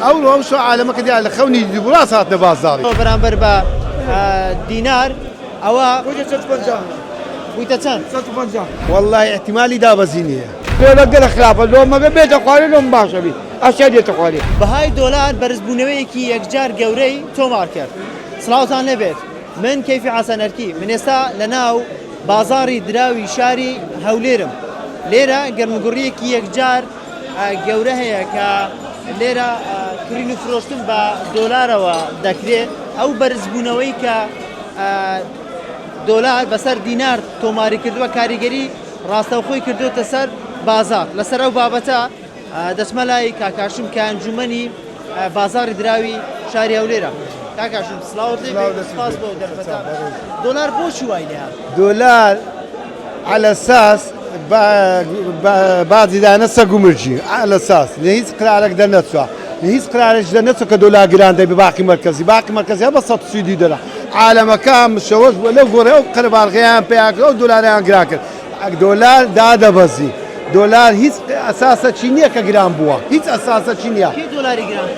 ئەو شو عالەمەکە دیار لە خەونی دیبڕاس هاتنە بازاڕی بەرامبەر بە دینار ئەوە بوویتە چەند؟ وەڵڵای احتیمالی دابەزی نییە لەگەڵ خراپە لۆ مەگە بێتە خوارێ لۆم باشە بی ئەشیا دێتە خوارێ بەهای دۆلار بەرزبوونەوەیەکی یەکجار گەورەی تۆمار کرد. سڵاوتان لەبێت من کەیفی حەسەنەرکی من ئێستا لە ناو بازاڕی دراوی شاری هەولێرم. لێرە گەرمگوڕیەکی یەکجار گەورە هەیە کە لێرە کڕین و فرۆشتن بە دۆلارەوە دەکرێت. ئەو بەرزبوونەوەی کە دۆلار بەسەر دینار تۆماری کردووە کاریگەری ڕاستەوخۆی کردوتە سەر بازار. لەسەر ئەو بابەتە دەچمە لای کاکاشم کە ئەنجومەنی بازاڕی دراوی شاری هەولێرە. کاکاشم سڵاوت سپاس بۆ دەرفەتان. دۆلار بۆچی وای لێ هات؟ دۆلار على اساس بعضی دانەسە گومرجی على اساس لە هیچ قرارێک دەرنەچوە لە هیچ قرارێک دەرنەچوە کە دۆلار گران دەبێ باقی مرکزی بە 130 دلار عالەمەکە شەوەش لەو گۆڕێ ئەو قەرەباڵغیان پێیا کرد ئەو دۆلاریان گران کرد دۆلار دادەبەزی دۆلار هیچ ئەساسەچی نییە کە گران بووە هیچ ئەساسەچی نییە دۆلاری گران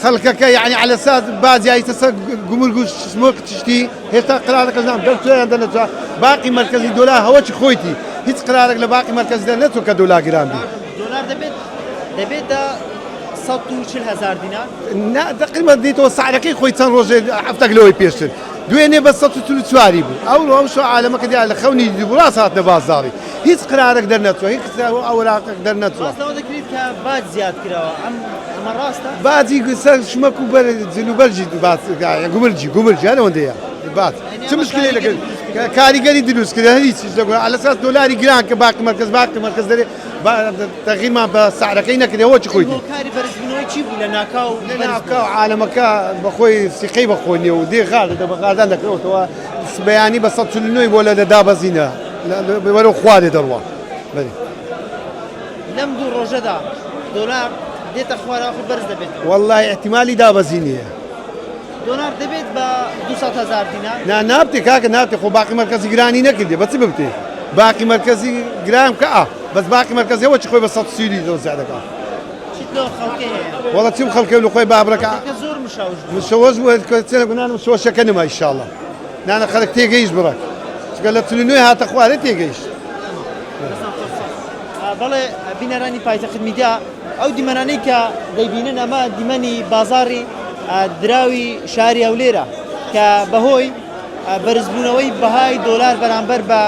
خەڵکەکە یعنی على اساس بازیایتە سەر گومرگ و سمۆک تشتی هێستا قرارەکە نام دەرچۆیان دەنەچوە باقی مرکزی دۆلار هەوەچی خۆیتی هیچ قرارێک لە باقی مرکزی دەرنەچوە کە دۆلار گران بی دۆلار دەبێتە 140,000 دینار تقریبا دیتەوە سعرەکەی خۆی چەند ڕۆژێ هەفتەک لەوەی پێشتر دوێنێ بە 144 بوو ئەو شو عالەمەکە دیار لە خەونی دیبڕاس هاتنە بازاڕی هیچ قرارێک دەرنەچوە هیچ ئەوراقێک دەرنەچوە دەکرێت کە باج زیاد کراوە ئەمە ڕاستە؟ باجی سەر شمەک و جلوبەرجی گومرجی هەرەوەندەیە باج چ مشکلەی لەگەڵ کاریگەری دروستکردە هیچ على اساس دۆلاری گران کە باقی مرکز دەرێ تەغییرمان بە سعرەکەی نەکردەوە چی خۆیتی کاری بەرزبوونەوەی چی بوو لە ناکاو عالەمەکە بەخۆی سیقەی بەخۆنیە و دێ غاردە بە غاردان دەکرێتەوە بەیانی بە 149 بۆ لە دابەزینە وەرە خوارێ دەڕوە لەم دوو ڕۆژەدا دۆلار دێتە خوارەوە بەرز دەبێت وەڵڵای احتیمالی دابەزی نییە دۆلار دەبێت بە 200,000 دینار نابتێ کاکە نابتێ خۆ باقی مرکزی گرانی نەکردێ بەچ ببتێ باقی مرکزی گرام کە بەس باقی مرکزیەوە چی خۆی بە 130 دۆزیاد دەکات وەڵا چیم خەڵکە لە خۆی بابرەکە زۆر مشەوەش بوو گونانم شۆشەکە نما ئینشاءڵڵا نانە خەڵک تێگەیش بڕک چکە لە تلنوێ هاتە خوارێ تێگەیشت بەڵێ بینەرانی پایتەخت میدیا ئەو دیمەنانەی کە دەیبینن ئەمە دیمەنی بازاڕی دراوی شاری هەولێرە کە بەهۆی بەرزبوونەوەی بەهای دۆلار بەرامبەر بە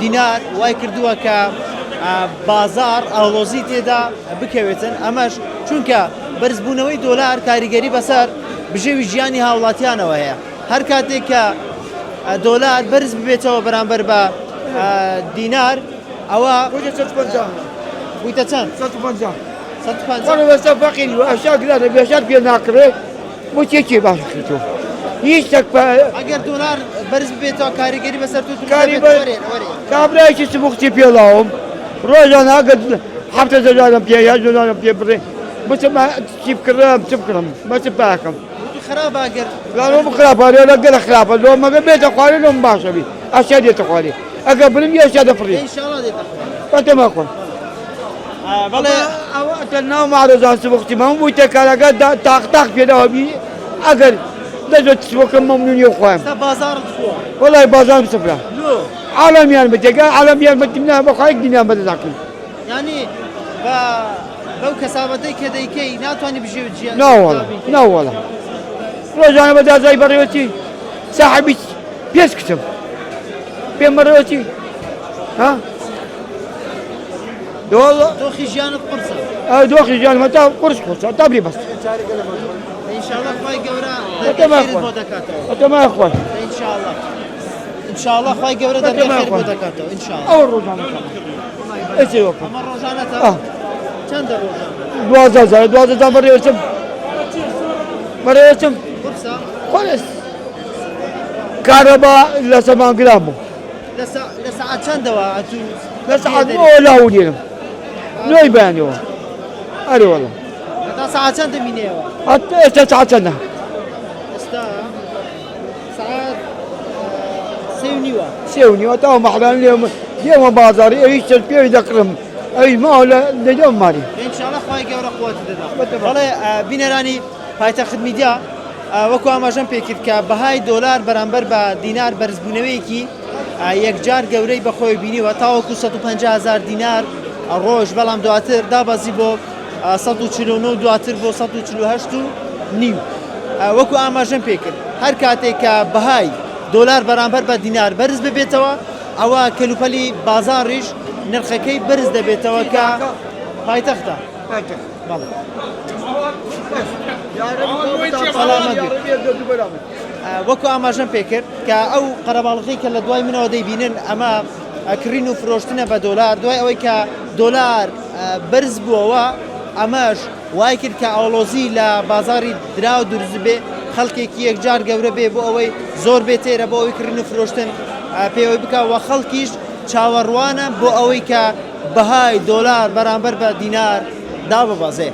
دینار وای کردووە کە بازار ئاڵۆزی تێدا بکەوێتن ئەمەش چونکە بەرزبوونەوەی دۆلار کاریگەری بەسەر بژێوی ژیانی هاوڵاتیانەوە هەیە هەر کاتێک کە دۆلار بەرز ببێتەوە بەرامبەر بە دینار ئەوە بوویتە چەند؟ 150 فەقیری و ئەشیا گرانە بێشات پێ ناکرێت بۆ چێکی باش کردەوە هیچ شک ئەگەر دۆلار بەرز بێتەوە کاریگەری بەسەر کابراایکی سموختی پێڵاوم ڕۆژانە ئەگەر 7,000 پێ یا جۆلارم پێ بڕێ بچم چی بکڕم چ بکڕم بەچ باکەم خراپە لەگەڵ خراپە لۆ مەگە بێتە خوارێ لۆم باشە بی ئەشیا دێتە خوارێ ئەگەر برم یاشیا دەفڕێ بەتەمە خۆن بەڵێ ئەوە ناو ماڕۆژان سموختی مەم بوویتە کارەکە تاق پێداوە بی ئەگەر دەزۆت سوەکەم مەمنونی خۆم وەڵای بازارم سفرە عالەمیان بەجێگا عالەمیان بەتیمنا بەخوایك دینیان بەدەداکەن یعنی بەو کەسابەتەی کە دەیکەی ناتوانانی بژێوت ژیان ناوەڵە ڕۆژانە بەدازای بەڕێوەتی ساحەبی پێش کچم پێم بەڕێوەتی دۆخی ژیانت قورسە دۆخی ژیانمە تا قورس قورسە تا بری بەست ئینشاءڵڵا خوای گەورە بۆ دەکاتەوە ئەتەمای خوۆن ئینشاءڵڵا خوای گەورە دەرگای بۆ دەکاتەوە ئینشاءڵڵا ئەو ڕۆژانە ئەمە ڕۆژانەتە چەندە ڕۆژانە 12,000 بەڕێوەچم قورسە خۆلێس کارەبا لە سەمان گرام بوو لە سەعات چەندەوە لە سەعات لاودێنم نوێی بەیانەوە ئەرێ وەڵام تا سەعات چەند دەمینێەوە ئێستا سەعات چەندە ئێستا سەعات 3:30 3:30 تاوە مەحران لێمە بازاڕی ئەویش پێوی دەکڕم اي ما هو لجوم مالي ان شاء الله خوای گەورە قوت دەدا بەتەمام. بەڵێ بینەرانی پایتەخت میدیا وەکو ئاماژەم پێکرد کە بەهای دۆلار بەرامبەر بە دینار بەرزبوونەوەیەکی یەکجار گەورەی بەخۆی بینیوە تاوەکو 150,000 دینار ڕۆژ بەڵام دواتر دابەزی بۆ 149 دواتر بۆ 148 و نیو وەکو ئاماژەم پێکرد هەر کاتێک کە بەهای دۆلار بەرامبەر بە دینار بەرز ببێتەوە ئەوە کەلوپەلی بازاڕیش نرخەکەی بەرز دەبێتەوە کە پایتەختە بەڵێ وەکو ئاماژەم پێکرد کە ئەو قەرەباڵغی کە لە دوای منەوە دەیبینن ئەمە کڕین و فرۆشتنە بە دۆلار دوای ئەوەی کە دۆلار بەرز بووەوە ئەمەش وای کرد کە ئاڵۆزی لە بازاری درا و دروست بێ خەڵکێکی یەکجار گەورە بێ بۆ ئەوەی زۆر بێتێرە بۆ ئەوەی کڕین و فرۆشتن پێوەی بکەوە خەڵکیش چاوەڕوانە بۆ ئەوەی کە بەهای دۆلار بەرامبەر بە دینار داببەزێ